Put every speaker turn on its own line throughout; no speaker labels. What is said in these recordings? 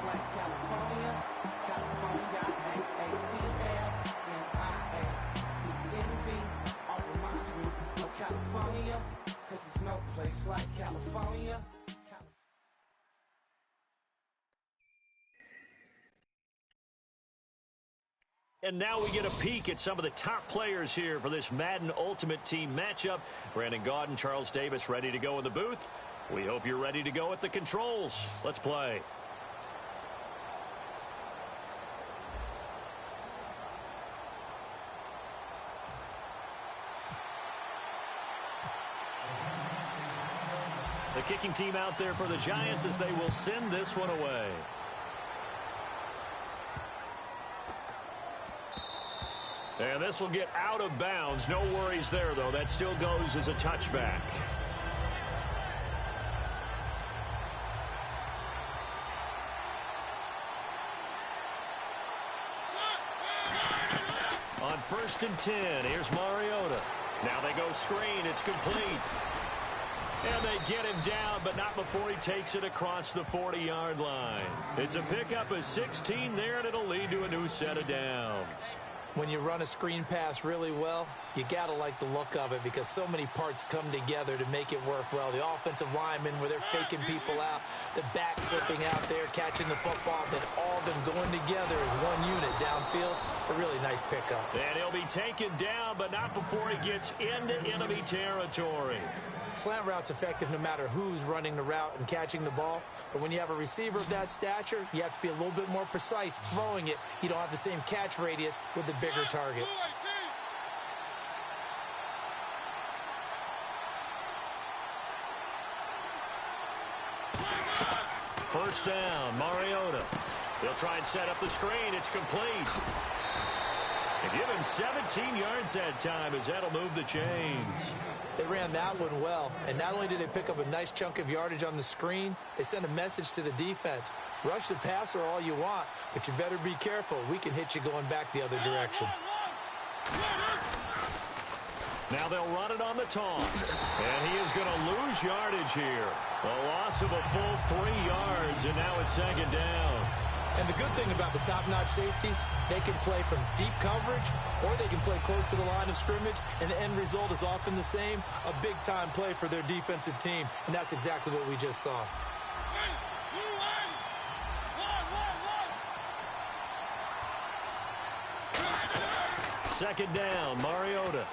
like California, California, A-A-T-L-N-I-A. The envy all reminds me of California, 'cause there's no place like California.
And now we get a peek at some of the top players here for this Madden Ultimate Team matchup. Brandon Gaudin, Charles Davis ready to go in the booth. We hope you're ready to go at the controls. Let's play. The kicking team out there for the Giants as they will send this one away. And this will get out of bounds. No worries there, though. That still goes as a touchback. On 1st and 10, here's Mariota. Now they go screen. It's complete. And they get him down, but not before he takes it across the 40-yard line. It's a pickup of 16 there, and it'll lead to a new set of downs.
When you run a screen pass really well, you got to like the look of it because so many parts come together to make it work well. The offensive linemen where they're faking people out, the back slipping out there, catching the football, then all of them going together as one unit downfield. A really nice pickup.
And he'll be taken down, but not before he gets into enemy territory.
Slant route's effective no matter who's running the route and catching the ball. But when you have a receiver of that stature, you have to be a little bit more precise throwing it. You don't have the same catch radius with the bigger targets.
First down, Mariota. He'll try and set up the screen. It's complete. And give him 17 yards that time as that'll move the chains.
They ran that one well, and not only did they pick up a nice chunk of yardage on the screen, they sent a message to the defense. Rush the passer all you want, but you better be careful. We can hit you going back the other direction.
Now they'll run it on the toss. And he is going to lose yardage here. A loss of a full 3 yards, and now it's second down.
And the good thing about the top-notch safeties, they can play from deep coverage or they can play close to the line of scrimmage, and the end result is often the same, a big-time play for their defensive team, and that's exactly what we just saw.
Second down, Mariota.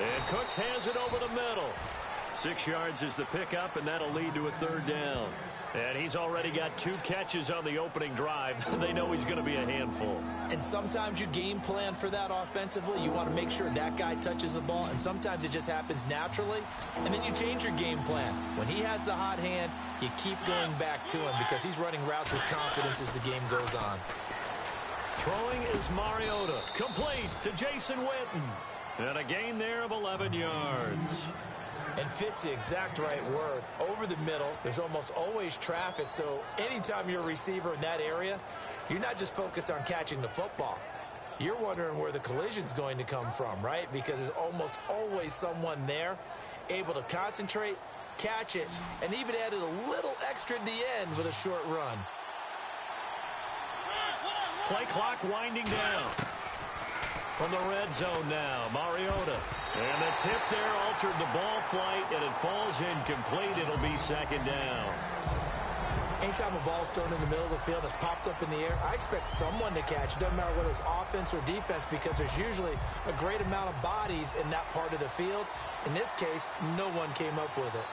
And Cooks has it over the middle. 6 yards is the pickup, and that'll lead to a third down. And he's already got 2 catches on the opening drive. They know he's going to be a handful.
And sometimes you game plan for that offensively. You want to make sure that guy touches the ball, and sometimes it just happens naturally. And then you change your game plan. When he has the hot hand, you keep going back to him because he's running routes with confidence as the game goes on.
Throwing is Mariota. Complete to Jason Witten. And a gain there of 11 yards.
And fits the exact right word. Over the middle, there's almost always traffic, so anytime you're a receiver in that area, you're not just focused on catching the football. You're wondering where the collision's going to come from, right? Because there's almost always someone there able to concentrate, catch it, and even added a little extra at the end with a short run.
Play clock winding down. From the red zone now, Mariota. And the tip there altered the ball flight, and it falls incomplete. It'll be second down.
Anytime a ball's thrown in the middle of the field that's popped up in the air, I expect someone to catch. It doesn't matter whether it's offense or defense because there's usually a great amount of bodies in that part of the field. In this case, no one came up with it.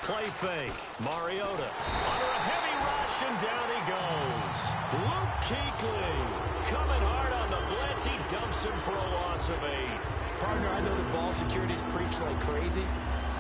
Play fake. Mariota under a heavy rush, and down he goes. Luke Kuechly coming hard on the blitz. He dumps him for a loss of 8.
Partner, I know the ball security's preached like crazy,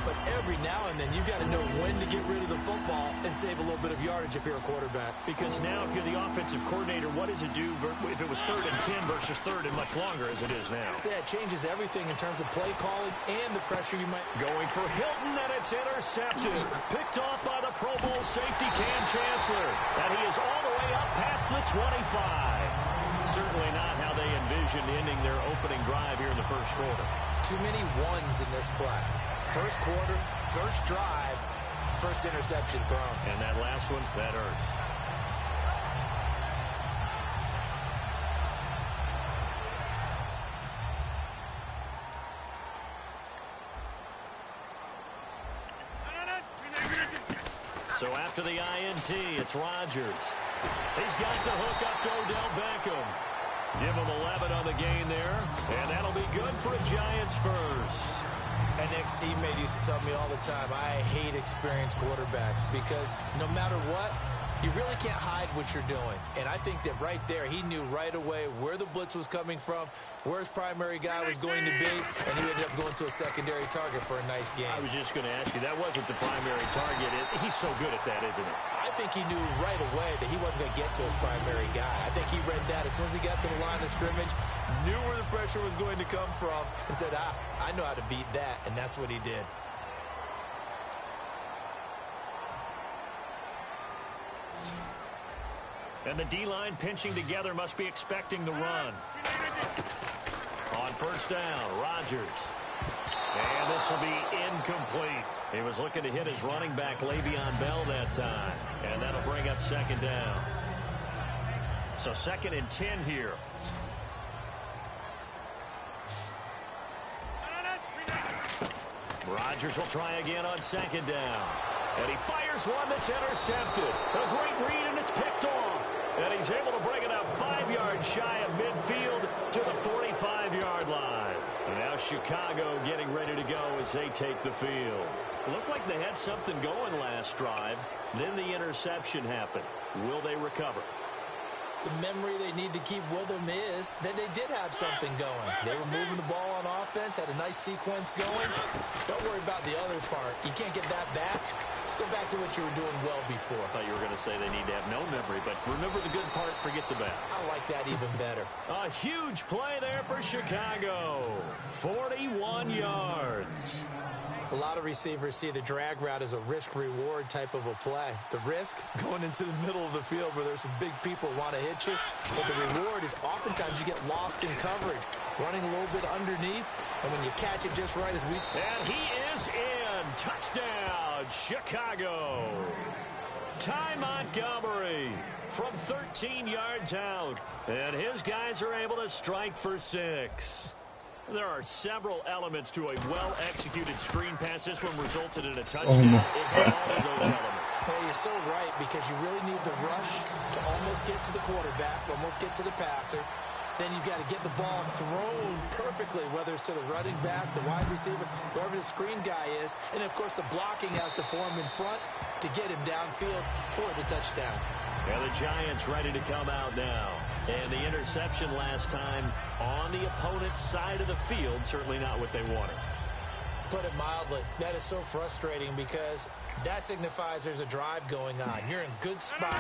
but every now and then you got to know when to get rid of the football and save a little bit of yardage if you're a quarterback.
Because now if you're the offensive coordinator, what does it do if it was 3rd and 10 versus 3rd and much longer as it is now?
Yeah, it changes everything in terms of play calling and the pressure you might...
Going for Hilton, and it's intercepted. Picked off by the Pro Bowl safety Cam Chancellor. And he is all the way up past the 25. Certainly not how they envisioned ending their opening drive here in the first quarter.
Too many ones in this play. First quarter, first drive, first interception thrown.
And that last one, that hurts. So after the INT, it's Rodgers. He's got the hook up to Odell Beckham. Give him 11 on the gain there, and that'll be good for a Giants first.
An ex-teammate used to tell me all the time, I hate experienced quarterbacks because no matter what, you really can't hide what you're doing. And I think that right there, he knew right away where the blitz was coming from, where his primary guy was going to be, and he ended up going to a secondary target for a nice game.
I was just going to ask you, that wasn't the primary target. He's so good at that, isn't he?
I think he knew right away that he wasn't going to get to his primary guy. I think he read that as soon as he got to the line of scrimmage, knew where the pressure was going to come from, and said, I know how to beat that, and that's what he did.
And the D-line pinching together must be expecting the run. On first down, Rodgers. And this will be incomplete. He was looking to hit his running back, Le'Veon Bell, that time. And that'll bring up second down. So 2nd and 10 here. Rodgers will try again on 2nd down. And he fires one that's intercepted. A great read, and it's picked off. And he's able to bring it up 5 yards shy of midfield to the 45-yard line. And now Chicago getting ready to go as they take the field. It looked like they had something going last drive. Then the interception happened. Will they recover?
The memory they need to keep with them is that they did have something going. They were moving the ball on offense, had a nice sequence going. Don't worry about the other part. You can't get that back. Let's go back to what you were doing well before.
I thought you were going to say they need to have no memory, but remember the good part, forget the bad.
I like that even better.
A huge play there for Chicago. 41 yards.
A lot of receivers see the drag route as a risk-reward type of a play. The risk, going into the middle of the field where there's some big people want to hit you. But the reward is oftentimes you get lost in coverage, running a little bit underneath, and when you catch it just right as we...
And he is in. Touchdown, Chicago. Ty Montgomery from 13 yards out. And his guys are able to strike for 6. There are several elements to a well-executed screen pass. This one resulted in a touchdown. It had all of those elements.
Hey, you're so right, because you really need the rush to almost get to the quarterback, almost get to the passer. Then you've got to get the ball thrown perfectly, whether it's to the running back, the wide receiver, whoever the screen guy is. And, of course, the blocking has to form in front to get him downfield for the touchdown.
And the Giants ready to come out now. And the interception last time on the opponent's side of the field, certainly not what they wanted.
Put it mildly, that is so frustrating because that signifies there's a drive going on. You're in good spot,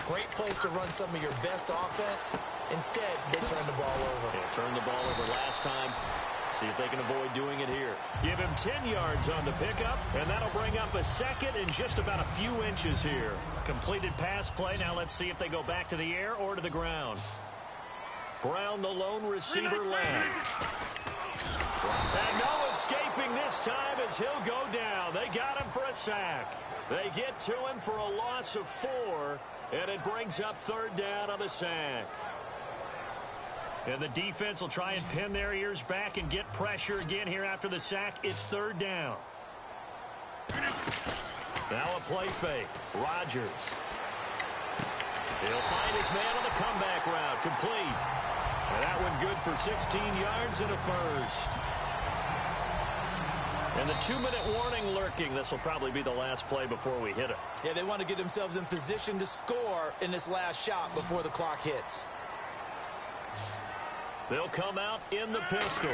great place to run some of your best offense. Instead, they turn the ball over.
Yeah, turned the ball over last time. See if they can avoid doing it here. Give him 10 yards on the pickup, and that'll bring up a 2nd and just about a few inches here. Completed pass play. Now let's see if they go back to the air or to the ground. Brown, the lone receiver, left. And no escaping this time as he'll go down. They got him for a sack. They get to him for a loss of 4, and it brings up 3rd down on the sack. And the defense will try and pin their ears back and get pressure again here after the sack. It's 3rd down. Now a play fake. Rodgers. He'll find his man on the comeback route. Complete. And that one good for 16 yards and a first. And the 2-minute warning lurking. This will probably be the last play before we hit it.
Yeah, they want to get themselves in position to score in this last shot before the clock hits.
They'll come out in the pistol.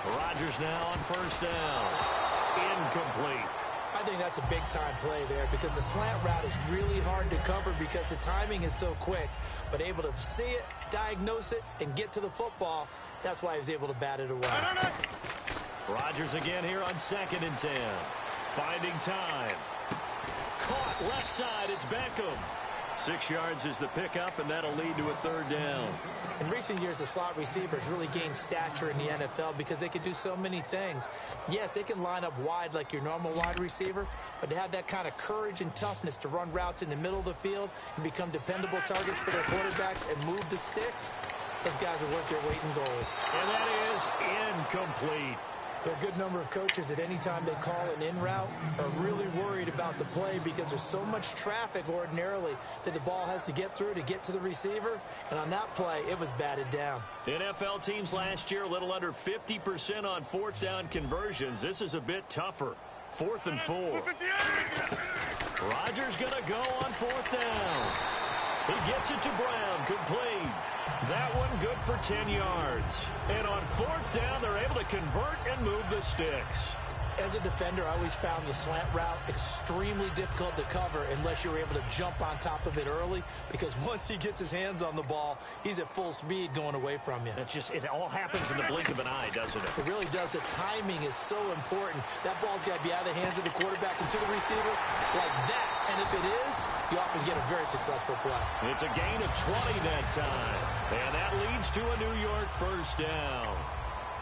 Rodgers now on first down. Incomplete.
I think that's a big-time play there because the slant route is really hard to cover because the timing is so quick. But able to see it, diagnose it, and get to the football, that's why he was able to bat it away.
Rodgers again here on 2nd and 10. Finding time. Caught left side, it's Beckham. 6 yards is the pickup, and that'll lead to a third down.
In recent years, the slot receivers really gained stature in the NFL because they can do so many things. Yes, they can line up wide like your normal wide receiver, but to have that kind of courage and toughness to run routes in the middle of the field and become dependable targets for their quarterbacks and move the sticks, those guys are worth their weight in gold.
And that is incomplete.
There are a good number of coaches that any time they call an in route are really worried about the play because there's so much traffic ordinarily that the ball has to get through to get to the receiver. And on that play, it was batted down.
NFL teams last year a little under 50% on fourth down conversions. This is a bit tougher. 4th and 4. Rodgers going to go on 4th down. He gets it to Brown, complete. That one good for 10 yards. And on 4th down, they're able to convert and move the sticks.
As a defender, I always found the slant route extremely difficult to cover unless you're able to jump on top of it early, because once he gets his hands on the ball, he's at full speed going away from you.
It all happens in the blink of an eye, doesn't it?
It really does. The timing is so important. That ball's got to be out of the hands of the quarterback and to the receiver like that. And if it is, you often get a very successful play.
It's a gain of 20 that time. And that leads to a New York first down.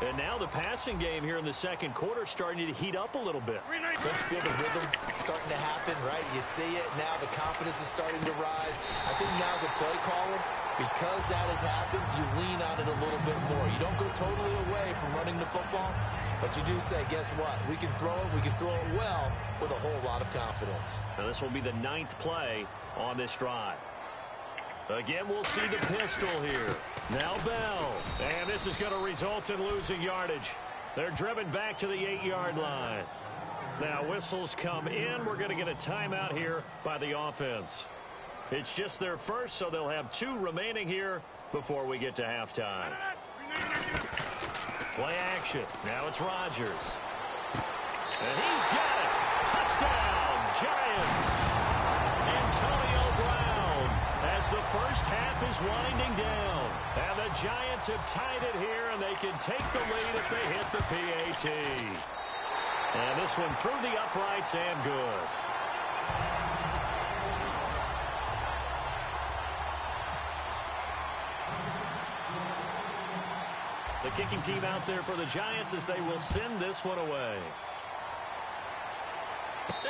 And now the passing game here in the second quarter starting to heat up a little bit.
Don't you feel the rhythm starting to happen, right? You see it now. The confidence is starting to rise. I think now as a play caller, because that has happened, you lean on it a little bit more. You don't go totally away from running the football, but you do say, guess what? We can throw it. We can throw it well with a whole lot of confidence.
Now this will be the 9th play on this drive. Again, we'll see the pistol here. Now Bell. And this is going to result in losing yardage. They're driven back to the 8-yard line. Now whistles come in. We're going to get a timeout here by the offense. It's just their first, so they'll have 2 remaining here before we get to halftime. Play action. Now it's Rodgers. And he's got it. Touchdown, Giants. Antonio Brown. As the first half is winding down. And the Giants have tied it here, and they can take the lead if they hit the PAT. And this one through the uprights and good. The kicking team out there for the Giants as they will send this one away.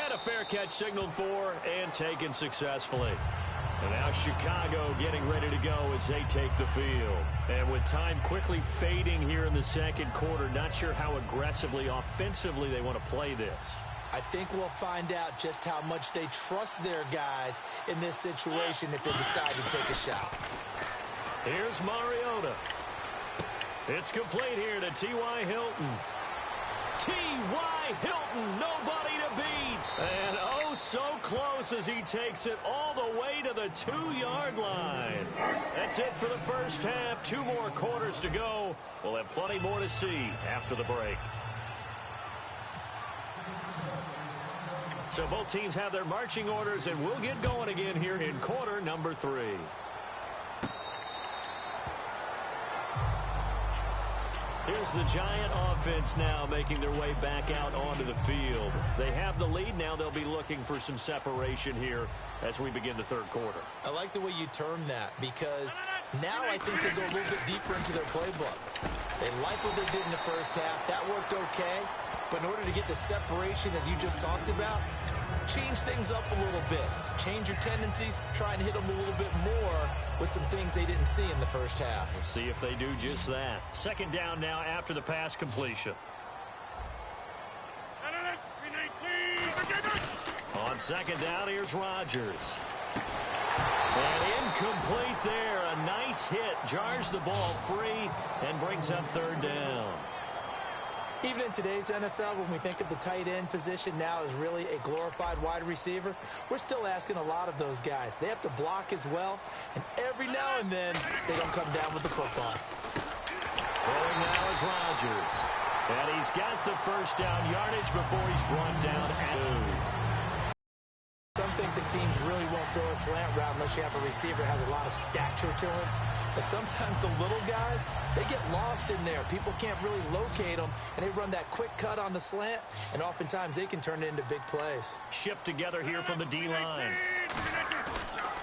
And a fair catch signaled for and taken successfully. And now Chicago getting ready to go as they take the field. And with time quickly fading here in the second quarter, not sure how aggressively, offensively they want to play this.
I think we'll find out just how much they trust their guys in this situation if they decide to take a shot.
Here's Mariota. It's complete here to T.Y. Hilton. T.Y. Hilton, nobody to beat. And oh, so close as he takes it all the way to the 2-yard line. That's it for the first half. 2 more quarters to go. We'll have plenty more to see after the break. So both teams have their marching orders, and we'll get going again here in quarter number 3. Here's the Giant offense now making their way back out onto the field. They have the lead. Now they'll be looking for some separation here as we begin the third quarter.
I like the way you term that, because now I think they go a little bit deeper into their playbook. They like what they did in the first half. That worked okay. But in order to get the separation that you just talked about, change things up a little bit. Change your tendencies. Try and hit them a little bit more with some things they didn't see in the first half.
We'll see if they do just that. Second down now after the pass completion. On second down, here's Rodgers. And incomplete there. A nice hit. Jars the ball free and brings up third down.
Even in today's NFL, when we think of the tight end position now as really a glorified wide receiver, we're still asking a lot of those guys. They have to block as well, and every now and then, they don't come down with the football.
Throwing now is Rodgers. And he's got the first down yardage before he's brought down at 2.
Some think the teams really won't throw a slant route unless you have a receiver that has a lot of stature to him. But sometimes the little guys, they get lost in there. People can't really locate them, and they run that quick cut on the slant, and oftentimes they can turn it into big plays.
Shift together here from the D-line.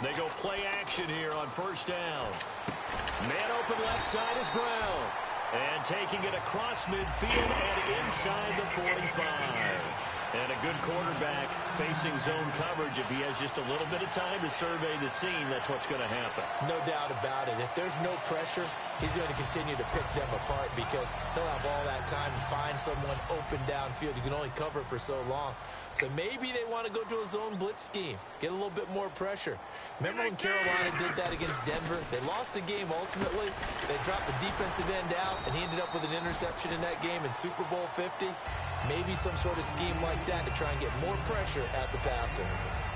They go play action here on first down. Man open left side is Brown. And taking it across midfield and inside the 45. And a good quarterback facing zone coverage. If he has just a little bit of time to survey the scene, that's what's going to happen.
No doubt about it. If there's no pressure, he's going to continue to pick them apart because he'll have all that time to find someone open downfield. You can only cover for so long. So maybe they want to go to a zone blitz scheme, get a little bit more pressure. Remember when Carolina did that against Denver? They lost the game ultimately. They dropped the defensive end out, and he ended up with an interception in that game in Super Bowl 50. Maybe some sort of scheme like that to try and get more pressure at the passer.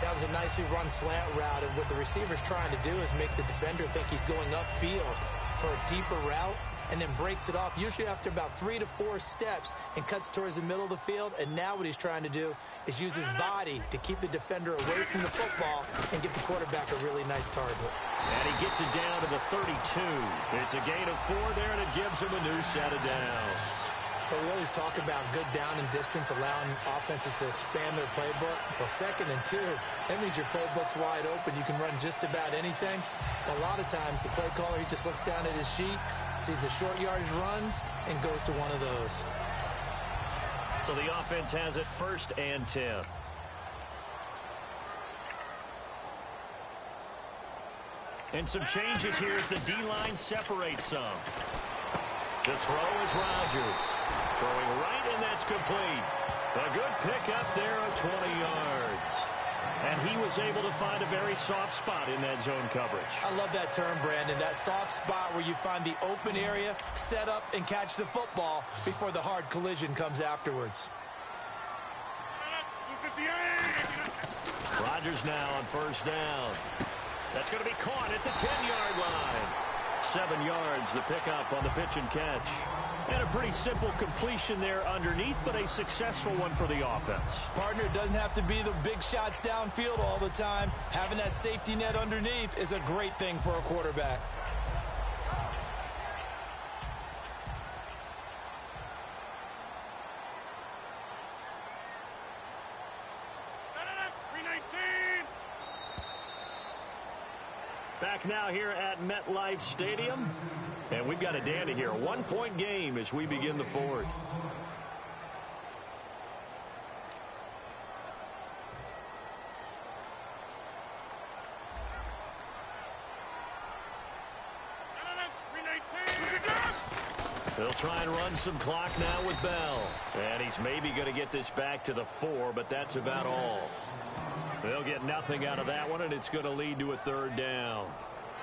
That was a nicely run slant route, and what the receiver's trying to do is make the defender think he's going upfield for a deeper route, and then breaks it off, usually after about 3 to 4 steps, and cuts towards the middle of the field. And now what he's trying to do is use his body to keep the defender away from the football and get the quarterback a really nice target.
And he gets it down to the 32. It's a gain of 4 there, and it gives him a new set of downs.
Well, we always talk about good down and distance, allowing offenses to expand their playbook. Well, 2nd and 2, that means your playbook's wide open. You can run just about anything. A lot of times, the play caller, he just looks down at his sheet, sees the short yardage runs, and goes to one of those.
So the offense has it 1st and 10. And some changes here as the D-line separates some. The throw is Rodgers. Throwing right, and that's complete. A good pickup there of 20 yards. And he was able to find a very soft spot in that zone coverage.
I love that term, Brandon. That soft spot where you find the open area, set up, and catch the football before the hard collision comes afterwards.
Rodgers now on first down. That's going to be caught at the 10-yard line. 7 yards, the pickup on the pitch and catch. And a pretty simple completion there underneath, but a successful one for the offense.
Partner, doesn't have to be the big shots downfield all the time. Having that safety net underneath is a great thing for a quarterback.
Back now here at MetLife Stadium. And we've got a dandy here. A 1-point game as we begin the 4th. They'll try and run some clock now with Bell. And he's maybe going to get this back to the 4, but that's about all. They'll get nothing out of that one, and it's going to lead to a 3rd down.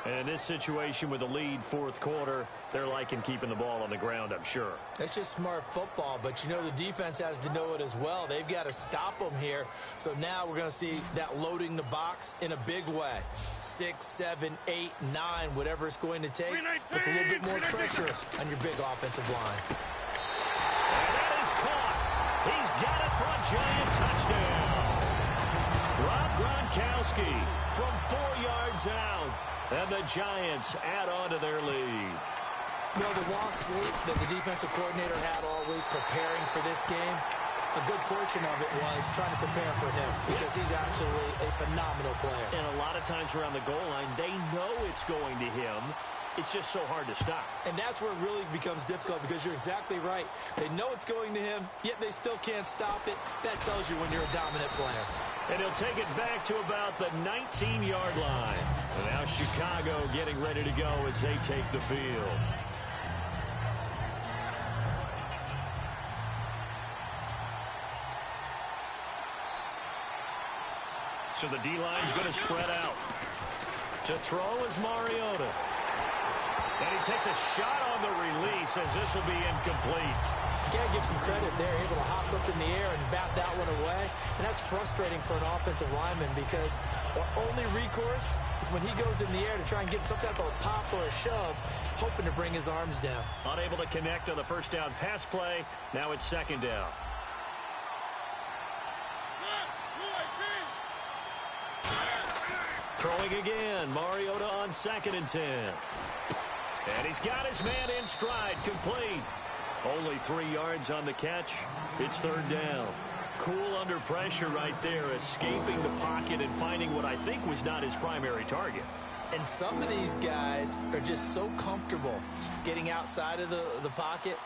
And in this situation with the lead 4th quarter, they're liking keeping the ball on the ground, I'm sure.
It's just smart football, but you know the defense has to know it as well. They've got to stop them here. So now we're going to see that loading the box in a big way. 6, 7, 8, 9, whatever it's going to take. Puts a little bit more pressure on your big offensive line.
And that is caught. He's got it for a giant touchdown. Rob Gronkowski from 4 yards out. And the Giants add on to their lead.
You know, the lost sleep that the defensive coordinator had all week preparing for this game, a good portion of it was trying to prepare for him because he's absolutely a phenomenal player.
And a lot of times around the goal line, they know it's going to him. It's just so hard to stop.
And that's where it really becomes difficult because you're exactly right. They know it's going to him, yet they still can't stop it. That tells you when you're a dominant player.
And he'll take it back to about the 19-yard line. And now Chicago getting ready to go as they take the field. So the D-line's going to spread out. To throw is Mariota. And he takes a shot on the release as this will be incomplete.
You got to give some credit there, able to hop up in the air and bat that one away. And that's frustrating for an offensive lineman because the only recourse is when he goes in the air to try and get some type of a pop or a shove, hoping to bring his arms down.
Unable to connect on the first down pass play. Now it's 2nd down. Throwing again. Mariota on 2nd and 10. And he's got his man in stride, complete. Only 3 yards on the catch. It's 3rd down. cool under pressure right there, escaping the pocket and finding what I think was not his primary target.
And some of these guys are just so comfortable getting outside of the pocket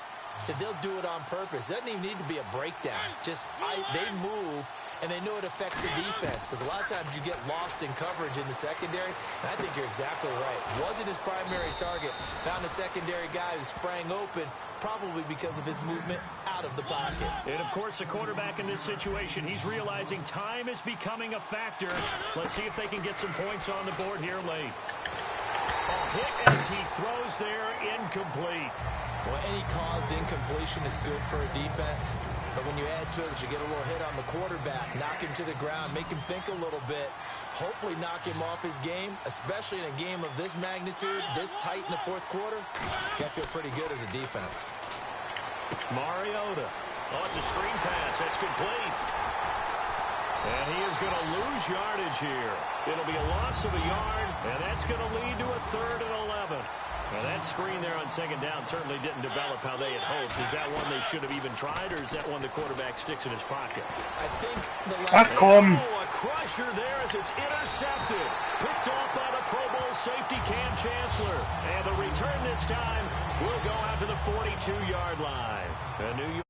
that they'll do it on purpose. It doesn't even need to be a breakdown. They move, and they know it affects the defense, because a lot of times you get lost in coverage in the secondary, and I think you're exactly right. Wasn't his primary target. Found a secondary guy who sprang open, probably because of his movement out of the pocket.
And, of course, the quarterback in this situation, he's realizing time is becoming a factor. Let's see if they can get some points on the board here late. A hit as he throws there, incomplete.
Well, any caused incompletion is good for a defense. But when you add to it that you get a little hit on the quarterback, knock him to the ground, make him think a little bit, hopefully knock him off his game, especially in a game of this magnitude, this tight in the fourth quarter, got to feel pretty good as a defense.
Mariota. Oh, it's a screen pass. That's complete. And he is going to lose yardage here. It'll be a loss of a yard, and that's going to lead to a 3rd and 11. Now, that screen there on second down certainly didn't develop how they had hoped. Is that one they should have even tried, or is that one the quarterback sticks in his pocket?
I think the
Oh, a crusher there as it's intercepted. Picked off by the Pro Bowl safety Cam Chancellor. And the return this time will go out to the 42-yard line. A new